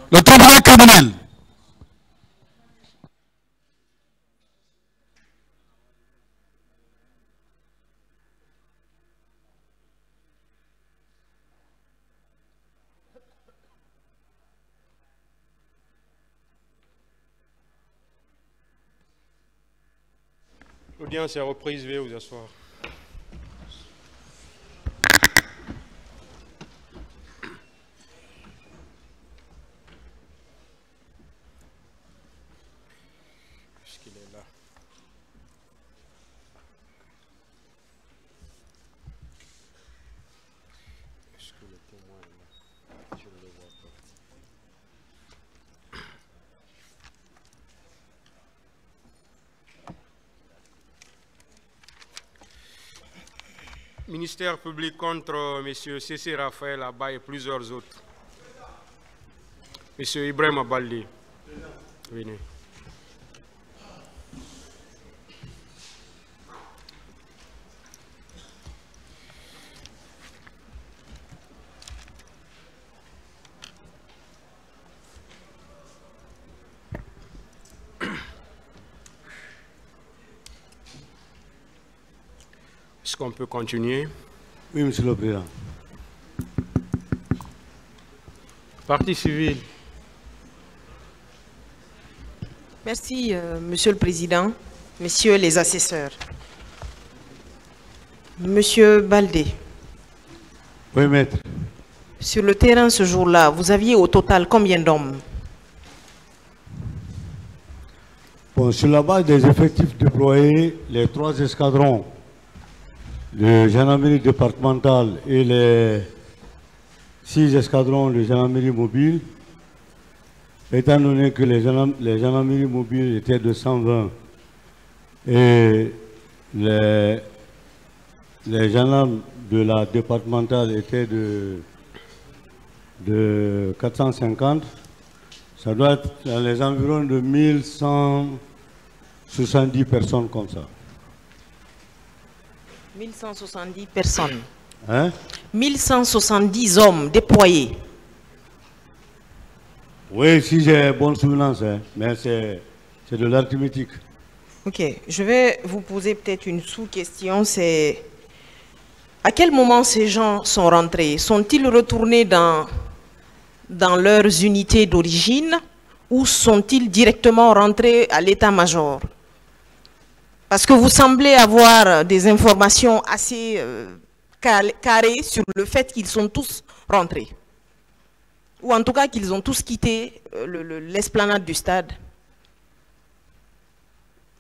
Le tribunal criminel. L'audience est reprise, veuillez vous asseoir. Puisqu'il est là. Est-ce que le témoin est là? Je ne le vois pas. Ministère public contre M. C.C. Raphaël Abba et plusieurs autres. M. Ibrahim Abaldi. Venez. Est-ce qu'on peut continuer? Oui, Monsieur le Président. Partie civile. Merci, Monsieur le Président, Messieurs les assesseurs. Monsieur Baldé. Oui, maître. Sur le terrain ce jour-là, vous aviez au total combien d'hommes? Bon, sur la base des effectifs déployés, les 3 escadrons de gendarmerie départementale et les 6 escadrons de gendarmerie mobile, étant donné que les gendarmeries mobiles étaient de 120 et les gendarmes de la départementale étaient de 450, ça doit être dans les environs de 1170 personnes comme ça. 1170 personnes. Hein? 1170 hommes déployés. Oui, si j'ai bonne souvenance, hein, mais c'est de l'arithmétique. Ok, je vais vous poser peut-être une sous-question, c'est à quel moment ces gens sont rentrés? Sont-ils retournés dans leurs unités d'origine ou sont-ils directement rentrés à l'état-major? Parce que vous semblez avoir des informations assez carrées sur le fait qu'ils sont tous rentrés. Ou en tout cas qu'ils ont tous quitté l'esplanade du stade.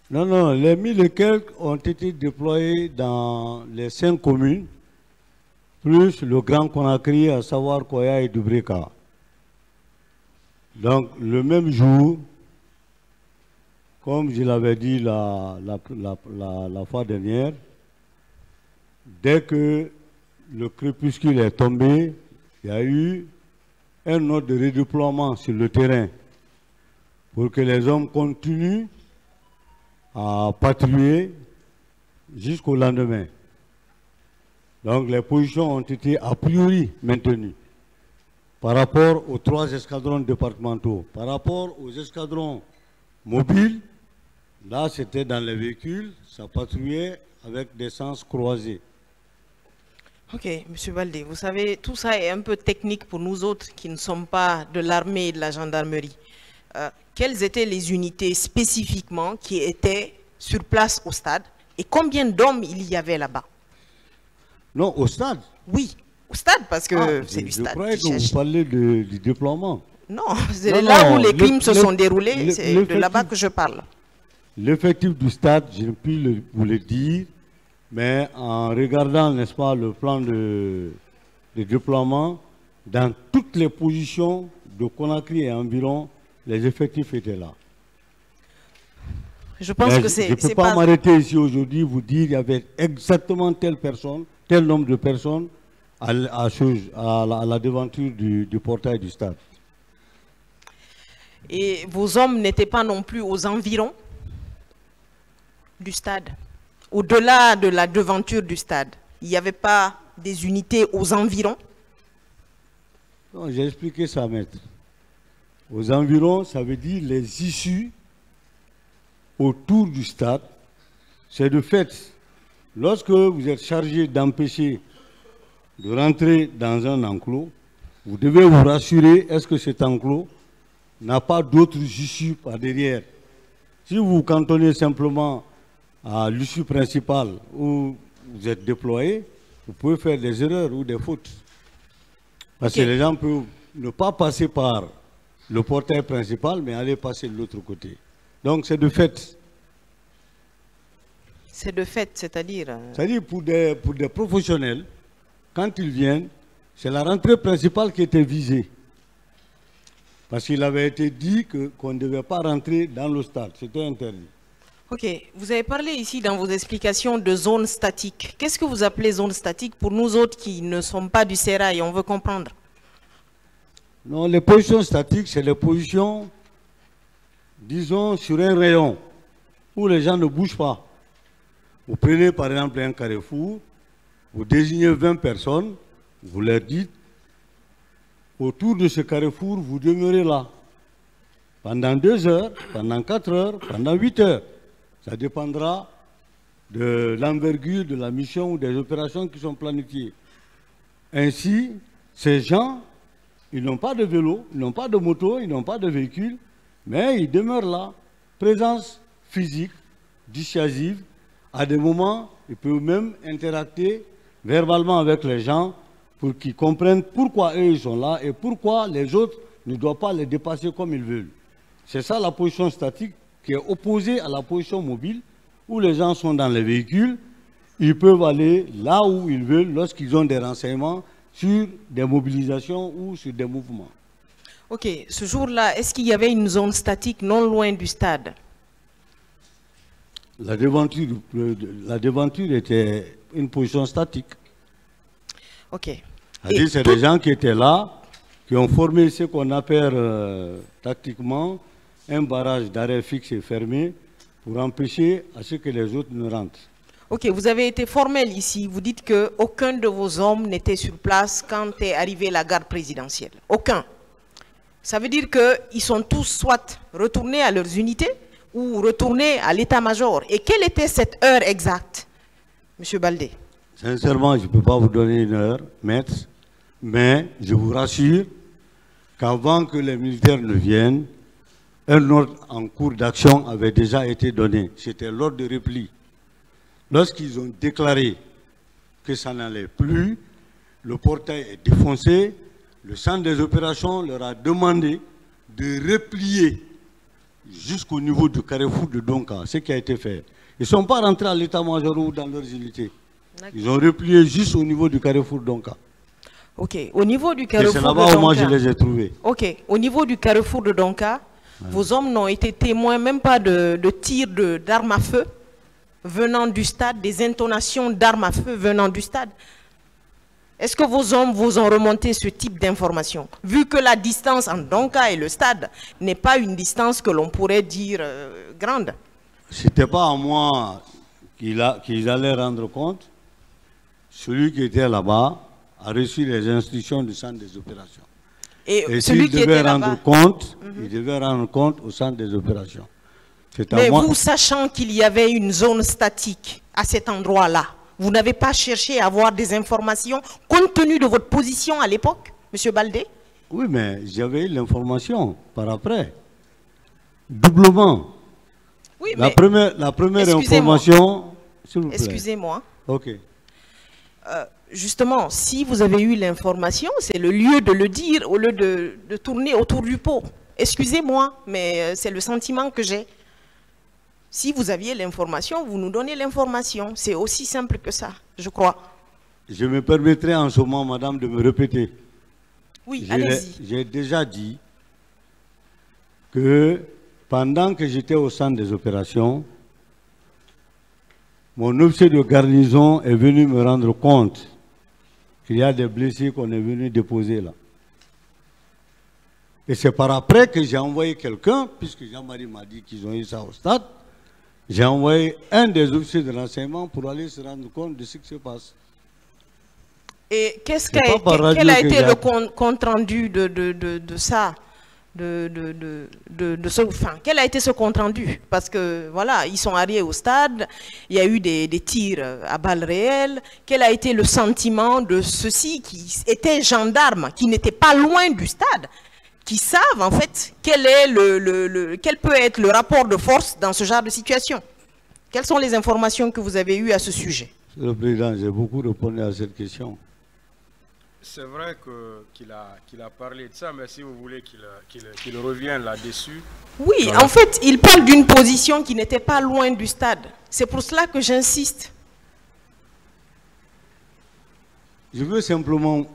Non, non, les 1000 et quelques ont été déployés dans les 5 communes, plus le Grand Conakry, à savoir Koya et Dubreka. Donc, le même jour, comme je l'avais dit la fois dernière, dès que le crépuscule est tombé, il y a eu un ordre de redéploiement sur le terrain pour que les hommes continuent à patrouiller jusqu'au lendemain. Donc les positions ont été a priori maintenues par rapport aux 3 escadrons départementaux. Par rapport aux escadrons mobiles, là c'était dans les véhicules, ça patrouillait avec des sens croisés. Ok, M. Baldé, vous savez, tout ça est un peu technique pour nous autres qui ne sommes pas de l'armée et de la gendarmerie. Quelles étaient les unités spécifiquement qui étaient sur place au stade et combien d'hommes il y avait là-bas? Non, au stade. Oui, au stade, parce que c'est du stade. Je croyais que vous parlez du déploiement. Non, c'est là où les crimes se sont déroulés, c'est de là-bas que je parle. L'effectif du stade, je ne puis vous le dire, mais en regardant, n'est-ce pas, le plan de déploiement, dans toutes les positions de Conakry et environ, les effectifs étaient là. Je pense que c'est... Je ne peux pas m'arrêter ici aujourd'hui, vous dire qu'il y avait exactement telle personne, tel nombre de personnes à la devanture du portail du stade. Et vos hommes n'étaient pas non plus aux environs du stade? Au-delà de la devanture du stade, il n'y avait pas des unités aux environs? J'ai expliqué ça, maître. Aux environs, ça veut dire les issues autour du stade. C'est de fait, lorsque vous êtes chargé d'empêcher de rentrer dans un enclos, vous devez vous rassurer, est-ce que cet enclos n'a pas d'autres issues par derrière? Si vous vous cantonnez simplement à l'issue principale où vous êtes déployé, vous pouvez faire des erreurs ou des fautes. Parce que les gens peuvent ne pas passer par le portail principal, mais aller passer de l'autre côté. Donc c'est de fait. C'est de fait, c'est-à-dire... C'est-à-dire pour des professionnels, quand ils viennent, c'est la rentrée principale qui était visée. Parce qu'il avait été dit qu'on ne devait pas rentrer dans le stade, c'était interdit. Ok, vous avez parlé ici dans vos explications de zone statique. Qu'est-ce que vous appelez zone statique pour nous autres qui ne sommes pas du Sérail, on veut comprendre? Non, les positions statiques, c'est les positions, disons, sur un rayon, où les gens ne bougent pas. Vous prenez par exemple un carrefour, vous désignez 20 personnes, vous leur dites, autour de ce carrefour, vous demeurez là. Pendant 2 heures, pendant 4 heures, pendant 8 heures. Ça dépendra de l'envergure de la mission ou des opérations qui sont planifiées. Ainsi, ces gens, ils n'ont pas de vélo, ils n'ont pas de moto, ils n'ont pas de véhicule, mais ils demeurent là. Présence physique, dissuasive. À des moments, ils peuvent même interacter verbalement avec les gens pour qu'ils comprennent pourquoi eux ils sont là et pourquoi les autres ne doivent pas les dépasser comme ils veulent. C'est ça la position statique qui est opposée à la position mobile où les gens sont dans les véhicules, ils peuvent aller là où ils veulent lorsqu'ils ont des renseignements sur des mobilisations ou sur des mouvements. Ok, ce jour-là, est-ce qu'il y avait une zone statique non loin du stade? La devanture était une position statique. Ok. C'est des gens qui étaient là, qui ont formé ce qu'on appelle tactiquement un barrage d'arrêt fixe et fermé pour empêcher à ce que les autres ne rentrent. Ok, vous avez été formel ici. Vous dites qu'aucun de vos hommes n'était sur place quand est arrivée la garde présidentielle. Aucun. Ça veut dire qu'ils sont tous soit retournés à leurs unités ou retournés à l'état-major. Et quelle était cette heure exacte, M. Baldé? Sincèrement, je ne peux pas vous donner une heure, maître, mais je vous rassure qu'avant que les militaires ne viennent, un ordre en cours d'action avait déjà été donné. C'était l'ordre de repli. Lorsqu'ils ont déclaré que ça n'allait plus, le portail est défoncé, le centre des opérations leur a demandé de replier jusqu'au niveau du carrefour de Donka, ce qui a été fait. Ils ne sont pas rentrés à l'état-major ou dans leurs unités. Ils ont replié juste au niveau du carrefour Donka. Ok, au niveau du Et carrefour c'est de là-bas où moi je Donka. les ai trouvés. Ok, au niveau du carrefour de Donka, vos hommes n'ont été témoins même pas de tirs d'armes à feu venant du stade, des intonations d'armes à feu venant du stade. Est-ce que vos hommes vous ont remonté ce type d'informations? Vu que la distance entre Donka et le stade n'est pas une distance que l'on pourrait dire grande. Ce n'était pas à moi qu'ils allaient rendre compte. Celui qui était là-bas a reçu les instructions du centre des opérations. Et celui s'il qui devait était rendre là-bas, compte, il devait rendre compte au centre des opérations. mais vous, sachant qu'il y avait une zone statique à cet endroit-là, vous n'avez pas cherché à avoir des informations compte tenu de votre position à l'époque, M. Baldé? Oui, mais j'avais eu l'information par après. Doublement. Oui, la première information, s'il vous plaît. Excusez-moi. Ok. Justement, si vous avez eu l'information, c'est le lieu de le dire au lieu de tourner autour du pot. Excusez-moi, mais c'est le sentiment que j'ai. Si vous aviez l'information, vous nous donnez l'information. C'est aussi simple que ça, je crois. Je me permettrai en ce moment, madame, de me répéter. Oui, allez-y. J'ai déjà dit que pendant que j'étais au centre des opérations, mon officier de garnison est venu me rendre compte qu'il y a des blessés qu'on est venu déposer là. Et c'est par après que j'ai envoyé quelqu'un, puisque Jean-Marie m'a dit qu'ils ont eu ça au stade, j'ai envoyé un des officiers de renseignement pour aller se rendre compte de ce qui se passe. Et quel a été le compte rendu de ça? Quel a été ce compte rendu? Parce que voilà, ils sont arrivés au stade, il y a eu des tirs à balles réelles. Quel a été le sentiment de ceux-ci qui étaient gendarmes, qui n'étaient pas loin du stade, qui savent en fait quel peut être le rapport de force dans ce genre de situation? Quelles sont les informations que vous avez eues à ce sujet? Monsieur le Président, j'ai beaucoup répondu à cette question. C'est vrai qu'il a parlé de ça, mais si vous voulez qu'il revienne là-dessus. Oui, en fait, il parle d'une position qui n'était pas loin du stade. C'est pour cela que j'insiste. Je veux simplement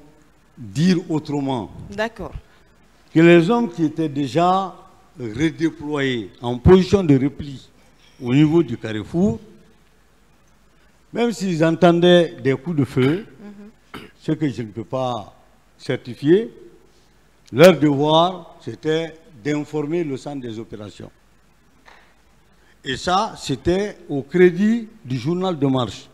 dire autrement. D'accord. Que les hommes qui étaient déjà redéployés en position de repli au niveau du carrefour, même s'ils entendaient des coups de feu, ce que je ne peux pas certifier, leur devoir, c'était d'informer le centre des opérations. Et ça, c'était au crédit du journal de marche.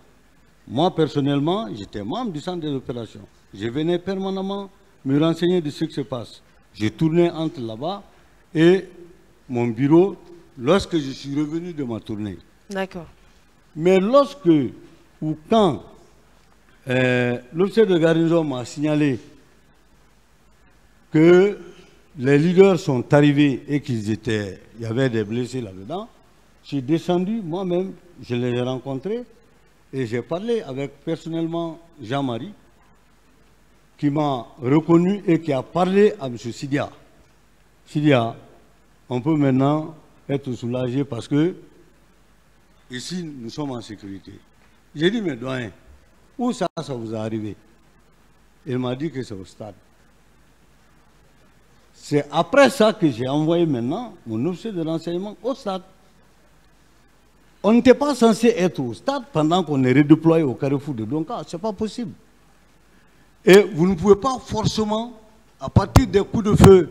Moi, personnellement, j'étais membre du centre des opérations. Je venais permanemment me renseigner de ce qui se passe. Je tournais entre là-bas et mon bureau lorsque je suis revenu de ma tournée. D'accord. Mais lorsque ou quand l'officier de garnison m'a signalé que les leaders sont arrivés et qu'il y avait des blessés là-dedans, je suis descendu, moi-même, je les ai rencontrés et j'ai parlé avec personnellement Jean-Marie, qui m'a reconnu et qui a parlé à M. Sidia. Sidia, on peut maintenant être soulagé parce que ici, nous sommes en sécurité. J'ai dit, mais doyen, où ça vous est arrivé? Il m'a dit que c'est au stade. C'est après ça que j'ai envoyé maintenant mon officier de renseignement au stade. On n'était pas censé être au stade pendant qu'on est redéployé au carrefour de Donka. Ce n'est pas possible. Et vous ne pouvez pas forcément, à partir des coups de feu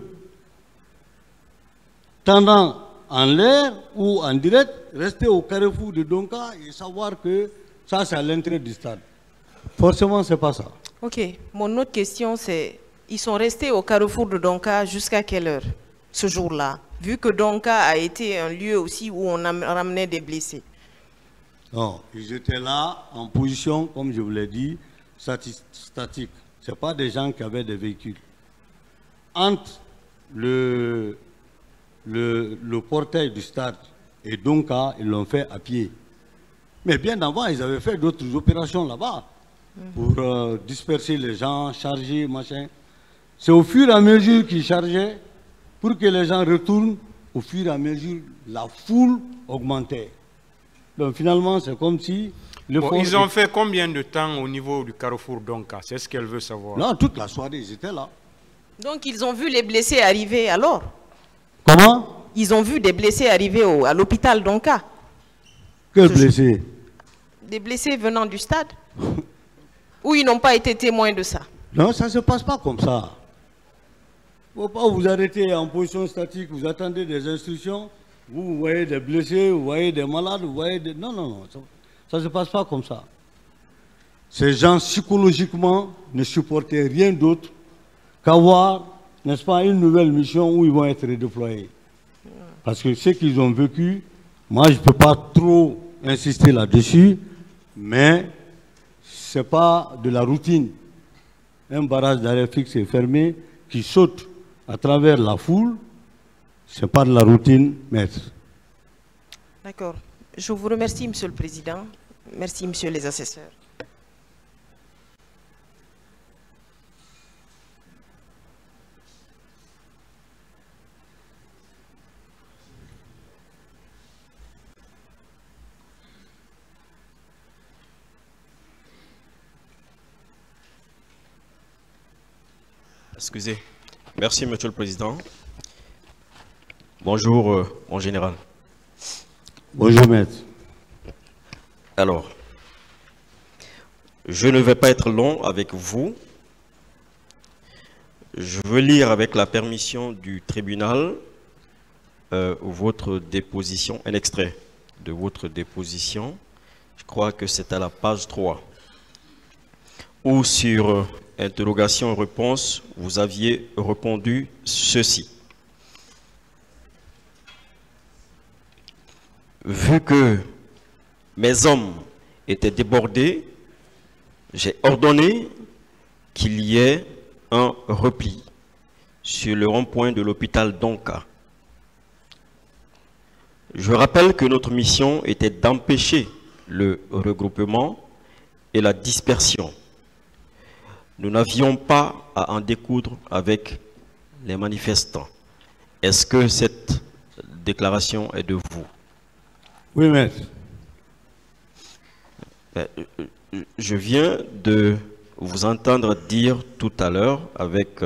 tendant en l'air ou en direct, rester au carrefour de Donka et savoir que ça, c'est à l'entrée du stade. Forcément, ce n'est pas ça. Ok. Mon autre question, c'est, ils sont restés au carrefour de Donka jusqu'à quelle heure, ce jour-là? Vu que Donka a été un lieu aussi où on ramenait des blessés. Non, ils étaient là en position, comme je vous l'ai dit, statique. Ce n'est pas des gens qui avaient des véhicules. Entre le portail du stade et Donka, ils l'ont fait à pied. Mais bien avant, ils avaient fait d'autres opérations là-bas pour disperser les gens, charger, machin. C'est au fur et à mesure qu'ils chargeaient, pour que les gens retournent, au fur et à mesure, la foule augmentait. Donc finalement, c'est comme si Ils ont fait combien de temps au niveau du carrefour Donka? C'est ce qu'elle veut savoir. Non, toute la soirée, ils étaient là. Donc ils ont vu les blessés arriver alors? Comment? Ils ont vu des blessés arriver à l'hôpital Donka? Quels blessés? Des blessés venant du stade? Ou ils n'ont pas été témoins de ça? Non, ça ne se passe pas comme ça. Il ne faut pas vous arrêter en position statique, vous attendez des instructions, vous voyez des blessés, vous voyez des malades, vous voyez des... Non, non, non, ça ne se passe pas comme ça. Ces gens, psychologiquement, ne supportaient rien d'autre qu'avoir, n'est-ce pas, une nouvelle mission où ils vont être redéployés. Parce que ce qu'ils ont vécu, moi, je ne peux pas trop insister là-dessus, mais ce n'est pas de la routine. Un barrage d'arrêt fixe et fermé qui saute à travers la foule, ce n'est pas de la routine, maître. D'accord. Je vous remercie, Monsieur le Président. Merci, Monsieur les assesseurs. Excusez. Merci, Monsieur le Président. Bonjour, mon général. Bonjour, maître. Alors, je ne vais pas être long avec vous. Je veux lire avec la permission du tribunal votre déposition, un extrait de votre déposition. Je crois que c'est à la page 3. Où sur interrogation et réponse, vous aviez répondu ceci. Vu que mes hommes étaient débordés, j'ai ordonné qu'il y ait un repli sur le rond-point de l'hôpital Donka. Je rappelle que notre mission était d'empêcher le regroupement et la dispersion. Nous n'avions pas à en découdre avec les manifestants. Est-ce que cette déclaration est de vous? Oui, maître. Je viens de vous entendre dire tout à l'heure avec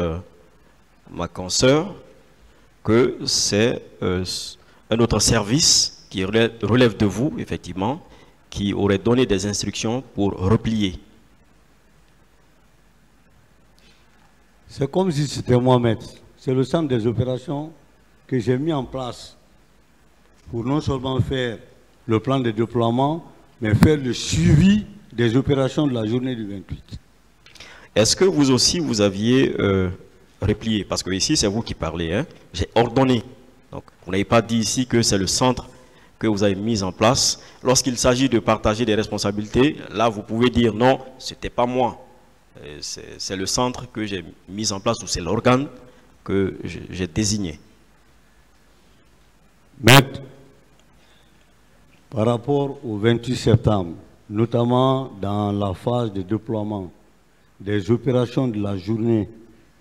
ma consoeur que c'est un autre service qui relève de vous, effectivement, qui aurait donné des instructions pour replier. C'est comme si c'était moi, maître. C'est le centre des opérations que j'ai mis en place pour non seulement faire le plan de déploiement, mais faire le suivi des opérations de la journée du 28. Est-ce que vous aussi, vous aviez replié? Parce que ici, c'est vous qui parlez. Hein? J'ai ordonné. Donc, vous n'avez pas dit ici que c'est le centre que vous avez mis en place. Lorsqu'il s'agit de partager des responsabilités, là, vous pouvez dire non, ce n'était pas moi. C'est le centre que j'ai mis en place ou c'est l'organe que j'ai désigné. Maître, par rapport au 28 septembre, notamment dans la phase de déploiement des opérations de la journée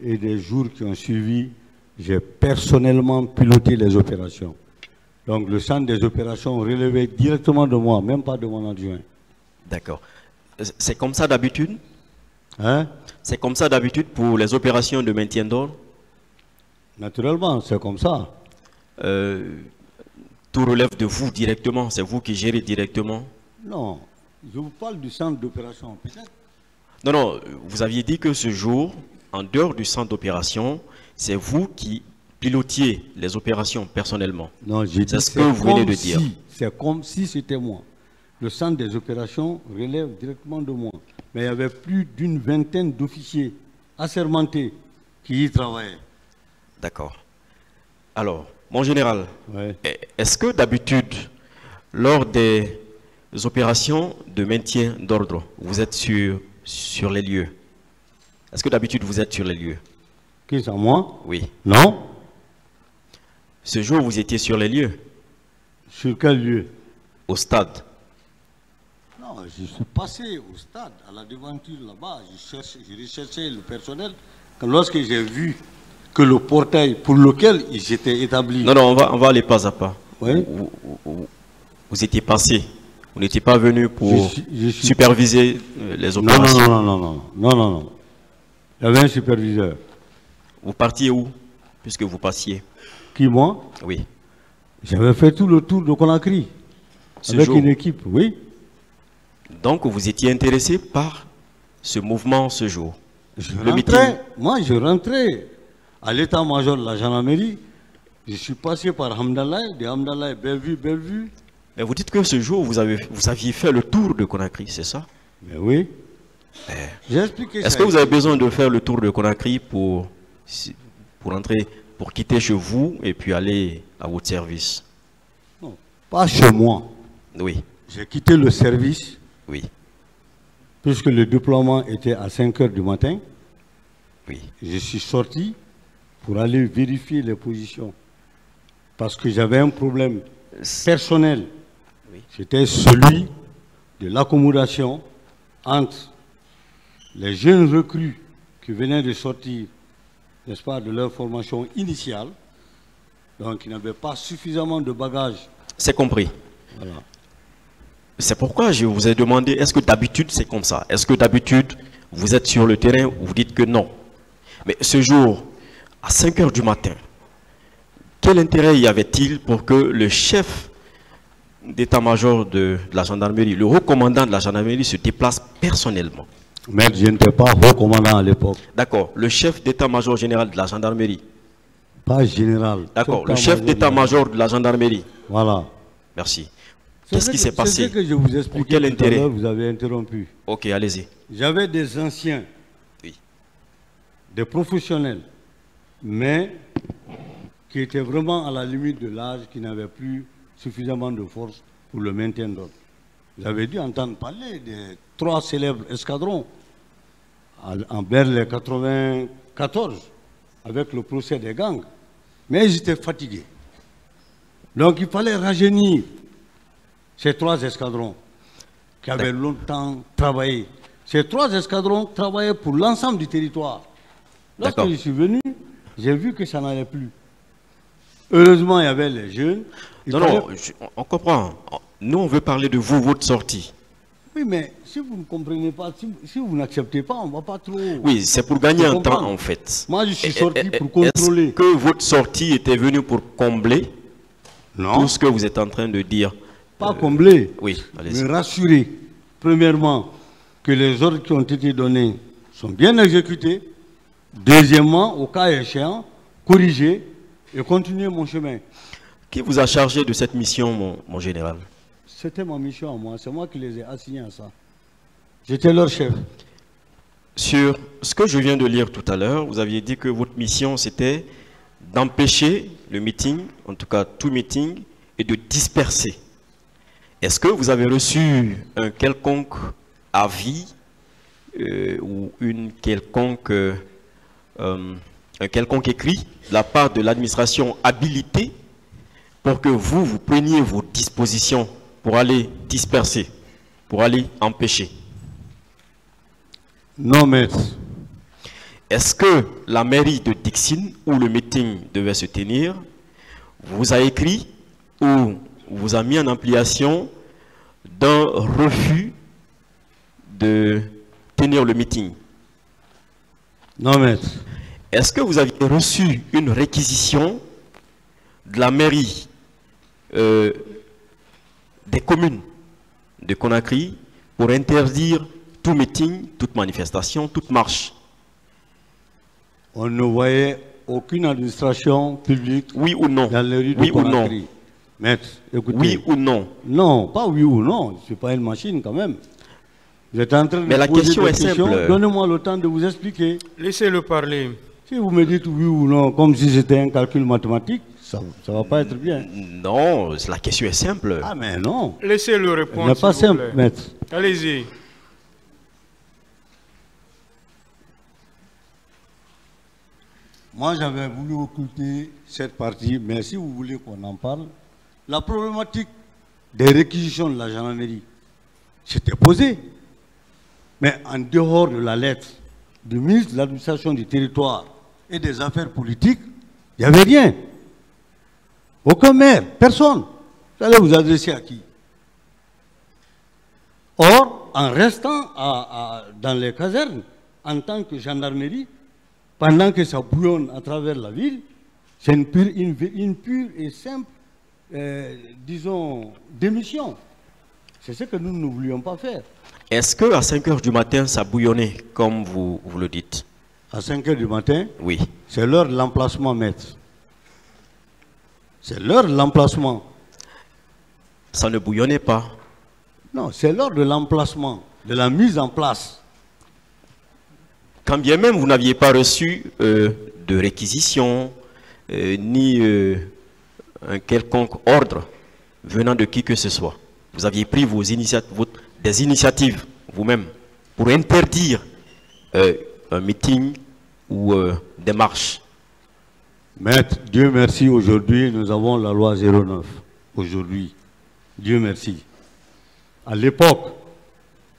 et des jours qui ont suivi, j'ai personnellement piloté les opérations. Donc le centre des opérations relevait directement de moi, même pas de mon adjoint. D'accord. C'est comme ça d'habitude? Hein? C'est comme ça d'habitude pour les opérations de maintien d'ordre? Naturellement, c'est comme ça. Tout relève de vous directement, c'est vous qui gérez directement? Non, je vous parle du centre d'opération, peut-être. Non, non, vous aviez dit que ce jour, en dehors du centre d'opération, c'est vous qui pilotiez les opérations personnellement. Non, j'ai dit c'est ce que vous venez de dire. C'est comme si c'était moi. Le centre des opérations relève directement de moi. Mais il y avait plus d'une vingtaine d'officiers assermentés qui y travaillaient. D'accord. Alors, mon général, ouais. Est-ce que d'habitude, lors des opérations de maintien d'ordre, vous êtes sur les lieux? Est-ce que d'habitude vous êtes sur les lieux? Qui c'est moi? Oui. Non. Ce jour, vous étiez sur les lieux? Sur quel lieu? Au stade. Non, je suis passé au stade, à la devanture là-bas. Je recherchais le personnel. Lorsque j'ai vu que le portail pour lequel ils étaient établis... Non, non, on va aller pas à pas. Oui. Vous étiez passé. Vous n'étiez pas venu pour superviser les opérations? Non. Il y avait un superviseur. Vous partiez où, puisque vous passiez? Qui, moi? Oui. J'avais fait tout le tour de Conakry. Avec une équipe, oui. Donc vous étiez intéressé par ce mouvement ce jour? Moi, je rentrais à l'état-major de la gendarmerie. Je suis passé par Hamdallah, de Hamdallah, Bellevue. Mais vous dites que ce jour, vous aviez fait le tour de Conakry, c'est ça? Mais oui. J'ai expliqué ça. Est-ce que vous avez besoin de faire le tour de Conakry pour entrer, pour quitter chez vous et puis aller à votre service? Non, pas chez moi. Oui. J'ai quitté le service. Oui. Puisque le déploiement était à 5 h du matin. Oui. Je suis sorti pour aller vérifier les positions. Parce que j'avais un problème personnel. Oui. C'était celui de l'accommodation entre les jeunes recrues qui venaient de sortir, n'est-ce pas, de leur formation initiale. Donc, ils n'avaient pas suffisamment de bagages. C'est compris. Voilà. C'est pourquoi je vous ai demandé, est-ce que d'habitude c'est comme ça? Est-ce que d'habitude vous êtes sur le terrain, vous dites que non? Mais ce jour, à 5 h du matin, quel intérêt y avait-il pour que le chef d'état-major de la gendarmerie, le haut commandant de la gendarmerie se déplace personnellement? Mais je n'étais pas haut commandant à l'époque. D'accord, le chef d'état-major général de la gendarmerie. Pas général. D'accord, le chef d'état-major de la gendarmerie. Voilà. Merci. Qu'est-ce qui s'est passé? C'est ce que je vous expliquais tout à l'heure, vous avez interrompu. Ok, allez-y. J'avais des anciens, oui, des professionnels, mais qui étaient vraiment à la limite de l'âge, qui n'avaient plus suffisamment de force pour le maintien d'ordre. J'avais dû entendre parler des 3 célèbres escadrons en Berlin 94, avec le procès des gangs. Mais ils étaient fatigués. Donc il fallait rajeunir ces 3 escadrons qui avaient longtemps travaillé. Ces 3 escadrons travaillaient pour l'ensemble du territoire. Lorsque je suis venu, j'ai vu que ça n'allait plus. Heureusement, il y avait les jeunes. On comprend. Nous, on veut parler de vous, votre sortie. Oui, mais si vous ne comprenez pas, si vous n'acceptez pas, on ne va pas trop... Oui, c'est pour gagner un temps, en fait. Moi, je suis sorti pour contrôler. Est-ce que votre sortie était venue pour combler tout ce que vous êtes en train de dire? Pas combler, oui, mais rassurer, premièrement, que les ordres qui ont été donnés sont bien exécutés. Deuxièmement, au cas échéant, corriger et continuer mon chemin. Qui vous a chargé de cette mission, mon général? C'était ma mission à moi, c'est moi qui les ai assignés à ça. J'étais leur chef. Sur ce que je viens de lire tout à l'heure, vous aviez dit que votre mission c'était d'empêcher le meeting, en tout cas tout meeting, et de disperser. Est-ce que vous avez reçu un quelconque avis ou un quelconque écrit de la part de l'administration habilitée pour que vous preniez vos dispositions pour aller disperser, pour aller empêcher? Non, maître. Est-ce que la mairie de Dixine, où le meeting devait se tenir, vous a écrit ou vous a mis en application d'un refus de tenir le meeting? Non, maître. Est-ce que vous aviez reçu une réquisition de la mairie des communes de Conakry pour interdire tout meeting, toute manifestation, toute marche? On ne voyait aucune administration publique, oui ou non, dans les rues de oui Conakry. Ou non. Maître, écoutez. Oui ou non? Non, pas oui ou non. Je ne suis pas une machine quand même. Vous êtes en train de Mais la poser question des est questions. simple. Donnez-moi le temps de vous expliquer. Laissez-le parler. Si vous me dites oui ou non, comme si c'était un calcul mathématique, ça ne va pas être bien. Non, la question est simple. Ah mais non. Laissez-le répondre. Ce n'est pas simple, maître. Allez-y. Moi, j'avais voulu occulter cette partie, mais si vous voulez qu'on en parle, la problématique des réquisitions de la gendarmerie s'était posée. Mais en dehors de la lettre du ministre de l'administration du territoire et des affaires politiques, il n'y avait rien. Aucun maire, personne. Vous allez vous adresser à qui? en restant dans les casernes, en tant que gendarmerie, pendant que ça bouillonne à travers la ville, c'est une pure et simple, disons, démission. C'est ce que nous ne voulions pas faire. Est-ce qu'à 5 h du matin, ça bouillonnait, comme vous le dites? À 5 h du matin, oui. C'est l'heure de l'emplacement, maître. C'est l'heure de l'emplacement. Ça ne bouillonnait pas? Non, c'est l'heure de l'emplacement, de la mise en place. Quand bien même vous n'aviez pas reçu de réquisition, ni un quelconque ordre venant de qui que ce soit. Vous aviez pris des initiatives vous-même pour interdire un meeting ou des marches. Maître, Dieu merci, aujourd'hui nous avons la loi 09. Aujourd'hui, Dieu merci. À l'époque,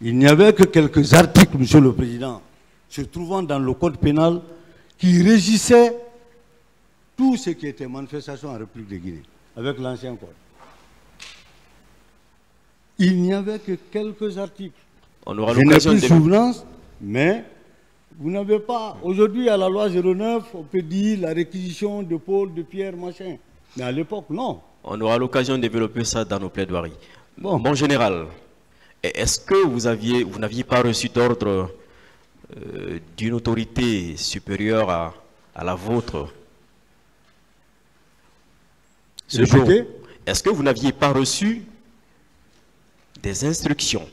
il n'y avait que quelques articles, Monsieur le Président, se trouvant dans le code pénal qui régissaient tout ce qui était manifestation en République de Guinée, avec l'ancien code. Il n'y avait que quelques articles. On aura Je n'ai l'occasion plus de... souvenance, mais vous n'avez pas... Aujourd'hui, à la loi 09, on peut dire la réquisition de Paul, de Pierre, machin. Mais à l'époque, non. On aura l'occasion de développer ça dans nos plaidoiries. Bon. Mon général, est-ce que vous n'aviez pas reçu d'ordre d'une autorité supérieure à la vôtre ce jour? Est-ce que vous n'aviez pas reçu des instructions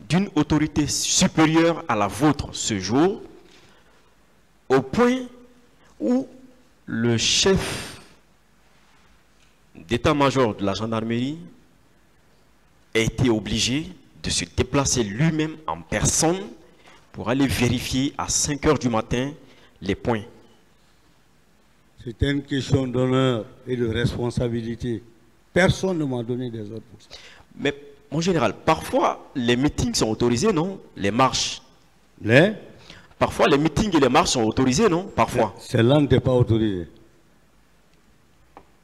d'une autorité supérieure à la vôtre ce jour, au point où le chef d'état-major de la gendarmerie a été obligé de se déplacer lui-même en personne pour aller vérifier à 5 h du matin les points? C'était une question d'honneur et de responsabilité. Personne ne m'a donné des ordres pour ça. Mais, mon général, parfois les meetings sont autorisés, non? Les marches. Parfois les meetings et les marches sont autorisés, non? Parfois. Celle-là n'était pas autorisée.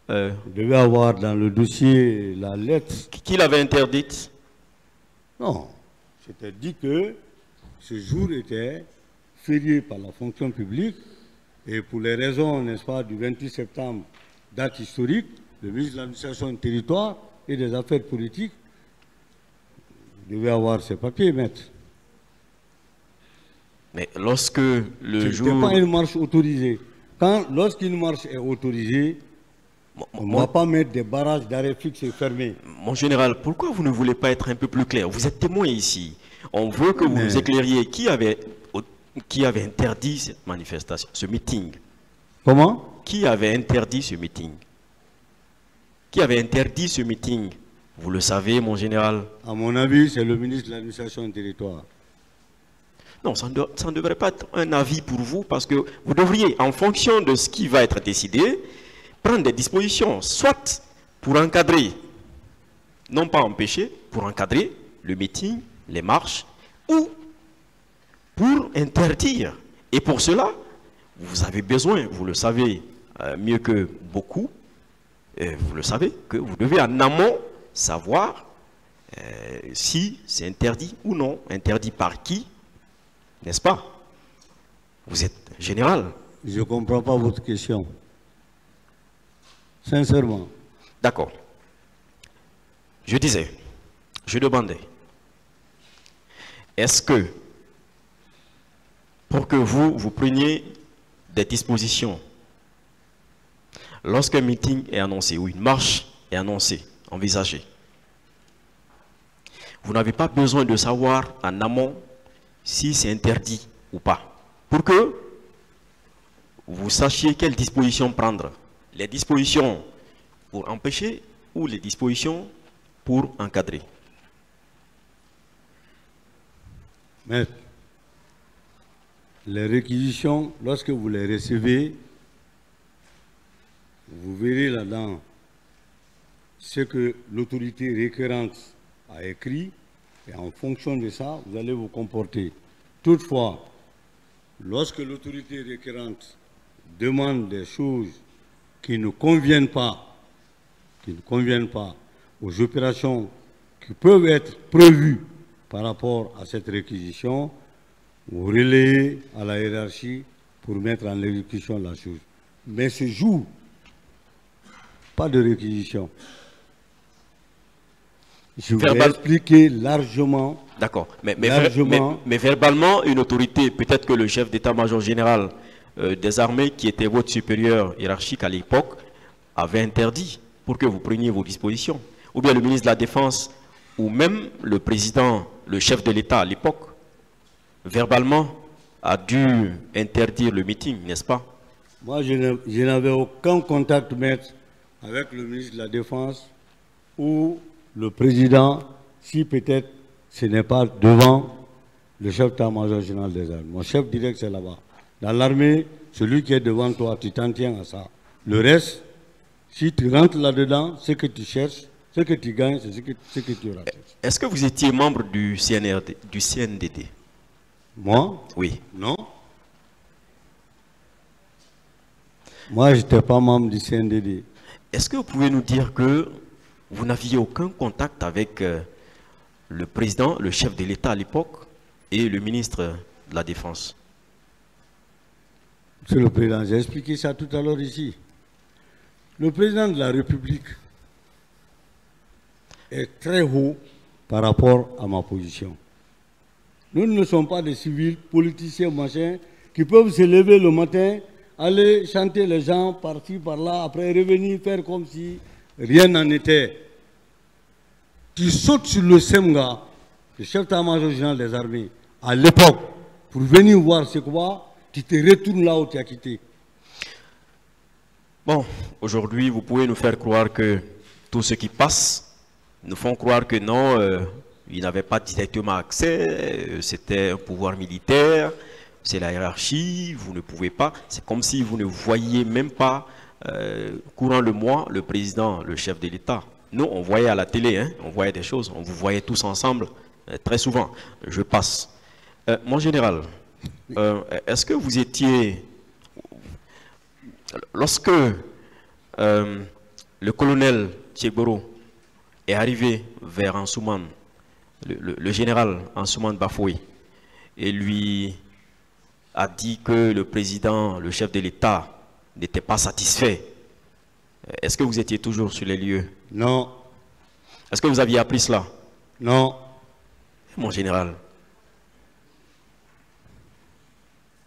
Vous devez avoir dans le dossier la lettre. Qui l'avait interdite? Non. C'était dit que ce jour était férié par la fonction publique et pour les raisons, n'est-ce pas, du 28 septembre, date historique, le ministre de l'administration du territoire et des affaires politiques devait avoir ses papiers, maître. Mais lorsque le jour... Ce n'était pas une marche autorisée. Lorsqu'une marche est autorisée, on ne va pas mettre des barrages d'arrêt fixes et fermés. Mon général, pourquoi vous ne voulez pas être un peu plus clair? Vous êtes témoin ici. On veut que vous nous éclairiez qui avait interdit cette manifestation, ce meeting. Comment? Qui avait interdit ce meeting? Qui avait interdit ce meeting? Vous le savez, mon général? À mon avis, c'est le ministre de l'administration du territoire. Non, ça ne devrait pas être un avis pour vous, parce que vous devriez, en fonction de ce qui va être décidé, prendre des dispositions, soit pour encadrer, non pas empêcher, pour encadrer le meeting, les marches, ou pour interdire. Et pour cela, vous avez besoin, vous le savez mieux que beaucoup, vous le savez, que vous devez en amont savoir si c'est interdit ou non, interdit par qui, n'est-ce pas? Vous êtes général. Je ne comprends pas votre question. Sincèrement. D'accord. Je disais, je demandais, est-ce que, pour que vous preniez des dispositions, lorsqu'un meeting est annoncé ou une marche est annoncée, envisagée, vous n'avez pas besoin de savoir en amont si c'est interdit ou pas, pour que vous sachiez quelles dispositions prendre. Les dispositions pour empêcher ou les dispositions pour encadrer. Maître, les réquisitions, lorsque vous les recevez, vous verrez là-dedans ce que l'autorité requérante a écrit et en fonction de ça, vous allez vous comporter. Toutefois, lorsque l'autorité requérante demande des choses qui ne conviennent pas aux opérations qui peuvent être prévues par rapport à cette réquisition, vous relayez à la hiérarchie pour mettre en exécution la chose. Mais ce jour, pas de réquisition. Je vous ai expliqué largement. D'accord. Mais verbalement, une autorité, peut-être que le chef d'état-major général des armées, qui était votre supérieur hiérarchique à l'époque, avait interdit pour que vous preniez vos dispositions. Ou bien le ministre de la Défense, ou même le président, le chef de l'État à l'époque, verbalement, a dû interdire le meeting, n'est-ce pas? Moi, je n'avais aucun contact, maître, avec le ministre de la Défense ou le président, si peut-être ce n'est pas devant le chef d'état-major général des armées. Mon chef direct, c'est là-bas. Dans l'armée, celui qui est devant toi, tu t'en tiens à ça. Le reste, si tu rentres là-dedans, ce que tu cherches, ce que tu gagnes, c'est ce que tu rates. Est-ce que vous étiez membre du CNDD? Moi? Oui. Non. Moi, je n'étais pas membre du CNDD. Est-ce que vous pouvez nous dire que vous n'aviez aucun contact avec le président, le chef de l'État à l'époque et le ministre de la Défense? Monsieur le Président, j'ai expliqué ça tout à l'heure ici. Le président de la République est très haut par rapport à ma position. Nous ne sommes pas des civils, politiciens, machin, qui peuvent se lever le matin, aller chanter les gens par-ci, par-là, après revenir faire comme si rien n'en était. Tu sautes sur le SEMGA, le chef d'état-major général des armées, à l'époque, pour venir voir ce quoi, tu te retournes là où tu as quitté. Bon, aujourd'hui, vous pouvez nous faire croire que tout ce qui passe nous font croire que non, il n'avait pas directement accès, c'était un pouvoir militaire, c'est la hiérarchie, vous ne pouvez pas. C'est comme si vous ne voyiez même pas, courant le mois, le président, le chef de l'État. Nous, on voyait à la télé, hein, on voyait des choses, on vous voyait tous ensemble, très souvent. Je passe. Mon général, est-ce que vous étiez... Lorsque le colonel Tchegboro est arrivé vers Ansoumane, le général Ansoumane Bafoué, et lui a dit que le président, le chef de l'État, n'était pas satisfait, est-ce que vous étiez toujours sur les lieux? Non. Est-ce que vous aviez appris cela? Non. Mon général.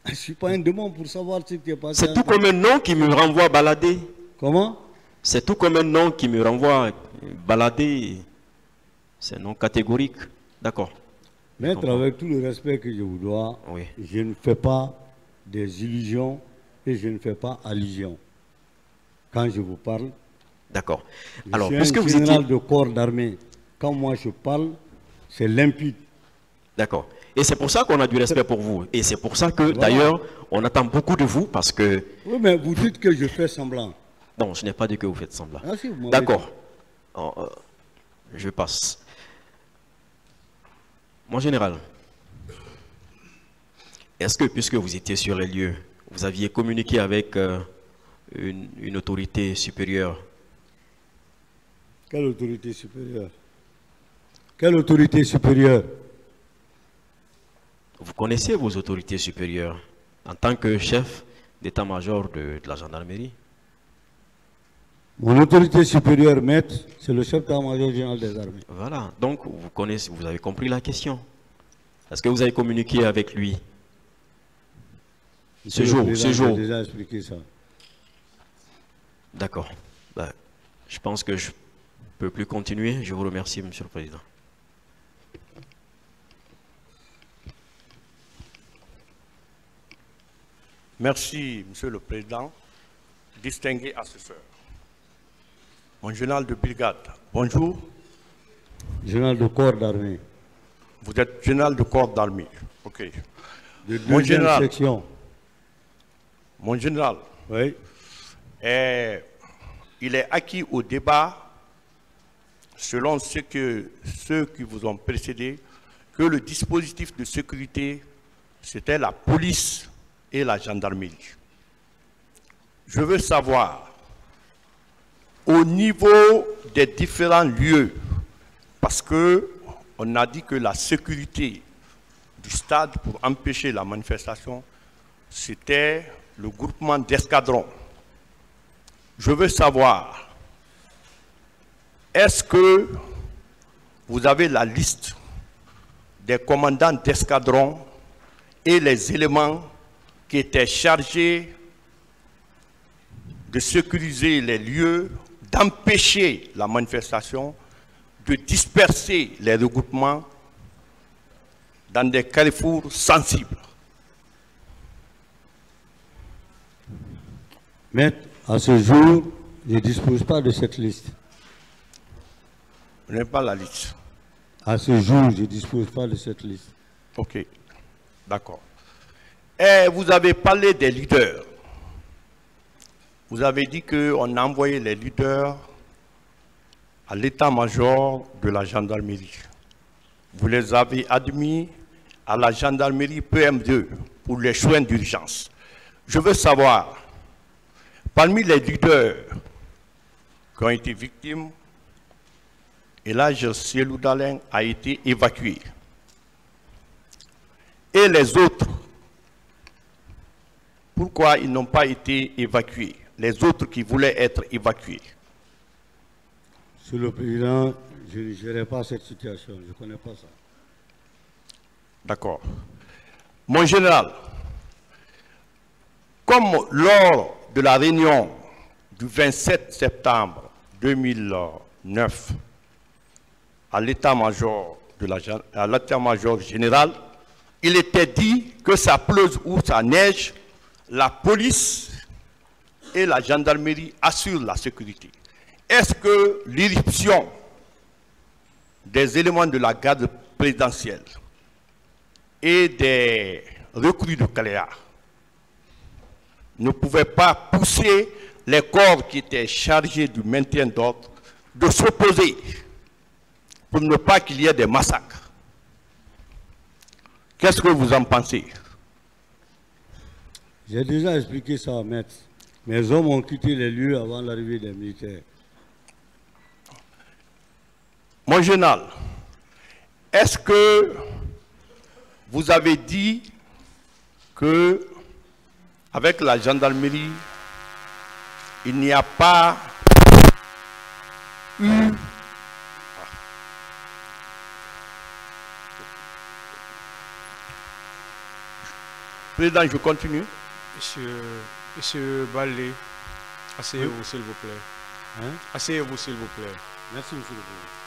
Je ne suis pas un démon pour savoir ce qui est passé. C'est tout comme un nom qui me renvoie balader. Comment? C'est tout comme un nom qui me renvoie balader. C'est un nom catégorique. D'accord. Maître, avec tout le respect que je vous dois, oui, je ne fais pas des illusions et je ne fais pas allusion. Quand je vous parle, d'accord. Alors, puisque vous étiez général de corps d'armée, quand moi je parle, c'est limpide. D'accord. Et c'est pour ça qu'on a du respect pour vous. Et c'est pour ça que, d'ailleurs, on attend beaucoup de vous parce que... Oui, mais vous dites que je fais semblant. Non, je n'ai pas dit que vous faites semblant. Ah, si, d'accord. Je passe. Mon général, est-ce que, puisque vous étiez sur les lieux, vous aviez communiqué avec une autorité supérieure? Quelle autorité supérieure? Quelle autorité supérieure? Vous connaissez vos autorités supérieures en tant que chef d'état-major de la gendarmerie? Mon autorité supérieure, maître, c'est le chef d'état-major général des armées. Voilà, donc vous connaissez, vous avez compris la question. Est-ce que vous avez communiqué avec lui? Ce jour. J'ai déjà expliqué ça. D'accord. Ben, je pense que je ne peux plus continuer. Je vous remercie, Monsieur le Président. Merci, Monsieur le Président. Distingué assesseur. Mon général de brigade, bonjour. Général de corps d'armée. Vous êtes général de corps d'armée. Ok. De deuxième section. Mon général. Oui. Il est acquis au débat, selon ceux qui vous ont précédé, que le dispositif de sécurité, c'était la police et la gendarmerie. Je veux savoir, au niveau des différents lieux, parce que on a dit que la sécurité du stade pour empêcher la manifestation, c'était le groupement d'escadrons. Je veux savoir, est-ce que vous avez la liste des commandants d'escadron et les éléments qui étaient chargés de sécuriser les lieux, d'empêcher la manifestation, de disperser les regroupements dans des carrefours sensibles? Maître, à ce jour, je ne dispose pas de cette liste. Vous n'avez pas la liste? À ce jour, je ne dispose pas de cette liste. Ok, d'accord. Et vous avez parlé des leaders. Vous avez dit qu'on a envoyé les leaders à l'état-major de la gendarmerie. Vous les avez admis à la gendarmerie PM2 pour les soins d'urgence. Je veux savoir, parmi les leaders qui ont été victimes, Elhadj Cellou Dalein a été évacué. Et les autres, pourquoi ils n'ont pas été évacués? Les autres qui voulaient être évacués. Monsieur le Président, je ne gérerai pas cette situation, je ne connais pas ça. D'accord. Mon général, comme lors de la réunion du 27 septembre 2009 à l'état-major général, il était dit que ça pleuve ou ça neige, la police et la gendarmerie assurent la sécurité. Est-ce que l'irruption des éléments de la garde présidentielle et des recrues de Caléa ne pouvait pas pousser les corps qui étaient chargés du maintien d'ordre de s'opposer pour ne pas qu'il y ait des massacres? Qu'est-ce que vous en pensez? J'ai déjà expliqué ça, maître. Mes hommes ont quitté les lieux avant l'arrivée des militaires. Mon général, est-ce que vous avez dit que avec la gendarmerie, il n'y a pas eu... Président, je continue. Monsieur Baldé, asseyez-vous s'il vous plaît. Hein? Asseyez-vous s'il vous plaît. Merci, monsieur le Président.